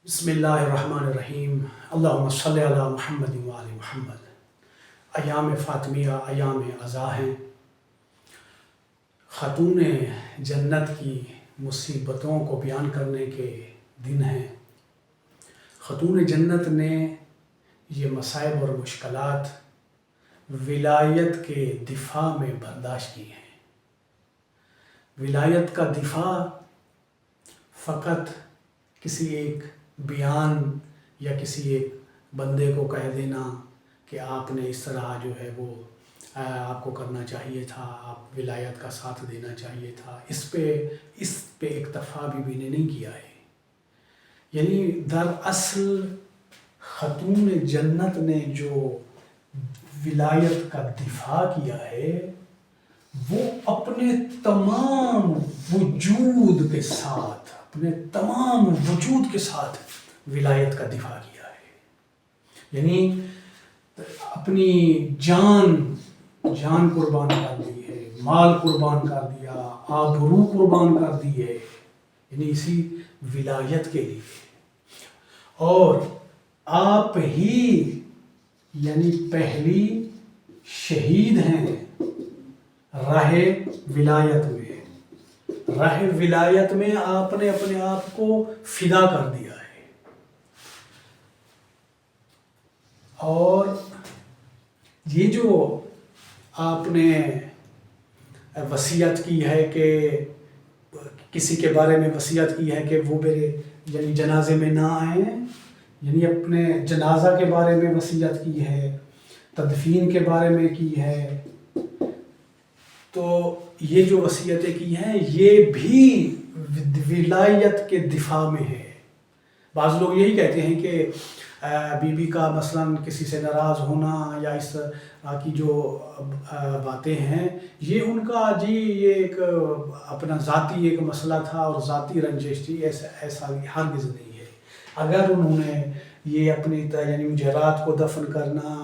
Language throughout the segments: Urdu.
بسم اللہ الرحمن الرحیم اللہم صلی علی محمد وآل محمد۔ ایام فاطمیہ ایام عزا ہیں، خاتون جنت کی مصیبتوں کو بیان کرنے کے دن ہیں۔ خاتون جنت نے یہ مصائب اور مشکلات ولایت کے دفاع میں برداشت کی ہیں۔ ولایت کا دفاع فقط کسی ایک بیان یا کسی ایک بندے کو کہہ دینا کہ آپ نے اس طرح جو ہے وہ آپ کو کرنا چاہیے تھا، آپ ولایت کا ساتھ دینا چاہیے تھا، اس پہ اکتفا بھی نے نہیں کیا ہے۔ یعنی دراصل خاتون جنت نے جو ولایت کا دفاع کیا ہے وہ اپنے تمام وجود کے ساتھ ولایت کا دفاع کیا ہے۔ یعنی اپنی جان قربان کر دی ہے، مال قربان کر دیا، آبرو قربان کر دی ہے، یعنی اسی ولایت کے لیے۔ اور آپ ہی یعنی پہلی شہید ہیں راہ ولایت میں آپ نے اپنے آپ کو فدا کر دیا ہے۔ اور یہ جو آپ نے وصیت کی ہے کہ کسی کے بارے میں وصیت کی ہے کہ وہ میرے یعنی جنازے میں نہ آئیں، یعنی اپنے جنازہ کے بارے میں وصیت کی ہے، تدفین کے بارے میں کی ہے، تو یہ جو وصیتیں کی ہیں یہ بھی ولایت کے دفاع میں ہے۔ بعض لوگ یہی کہتے ہیں کہ بی بی کا مثلاً کسی سے ناراض ہونا یا اس طرح کی جو باتیں ہیں یہ ان کا یہ ایک اپنا ذاتی ایک مسئلہ تھا اور ذاتی رنجش تھی، ایسا ہرگز نہیں ہے۔ اگر انہوں نے یہ اپنی یعنی مجھے رات کو دفن کرنا،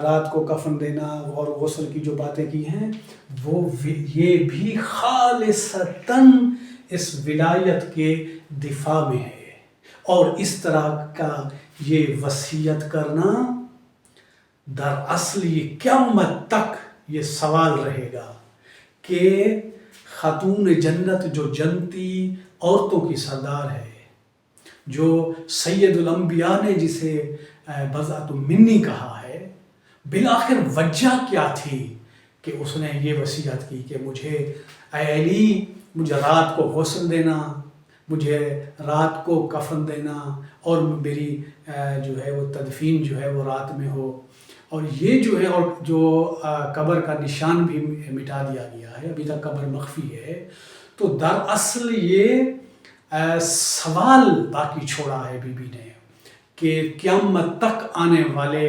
رات کو کفن دینا اور غسل کی جو باتیں کی ہیں وہ یہ بھی خالصتاً اس ولایت کے دفاع میں ہے۔ اور اس طرح کا یہ وصیت کرنا دراصل یہ قیامت تک یہ سوال رہے گا کہ خاتون جنت جو جنتی عورتوں کی سردار ہے، جو سید الانبیاء نے جسے بضعۃ منی کہا ہے، بالآخر وجہ کیا تھی کہ اس نے یہ وصیت کی کہ مجھے اے علی مجھے رات کو غسل دینا، مجھے رات کو کفن دینا اور میری جو ہے وہ تدفین جو ہے وہ رات میں ہو، اور یہ جو ہے اور جو قبر کا نشان بھی مٹا دیا گیا ہے، ابھی تک قبر مخفی ہے۔ تو دراصل یہ سوال باقی چھوڑا ہے بی بی نے کہ قیامت تک آنے والے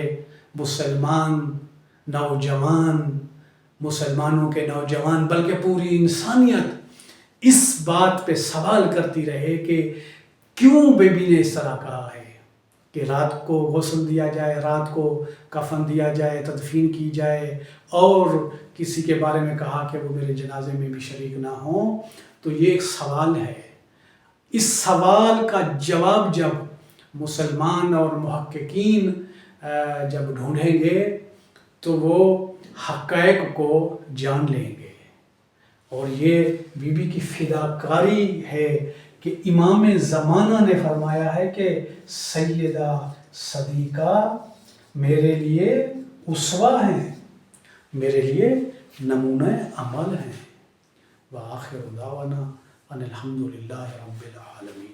مسلمانوں کے نوجوان بلکہ پوری انسانیت اس بات پہ سوال کرتی رہے کہ کیوں بی بی نے اس طرح کہا ہے کہ رات کو غسل دیا جائے، رات کو کفن دیا جائے، تدفین کی جائے، اور کسی کے بارے میں کہا کہ وہ میرے جنازے میں بھی شریک نہ ہوں۔ تو یہ ایک سوال ہے۔ اس سوال کا جواب جب مسلمان اور محققین جب ڈھونڈیں گے تو وہ حقائق کو جان لیں گے۔ اور یہ بی بی کی فداکاری ہے کہ امام زمانہ نے فرمایا ہے کہ سیدہ صدیقہ میرے لیے اسوہ ہیں، میرے لیے نمونہ عمل ہیں۔ وآخر دعوانا ان الحمد للہ رب العالمین۔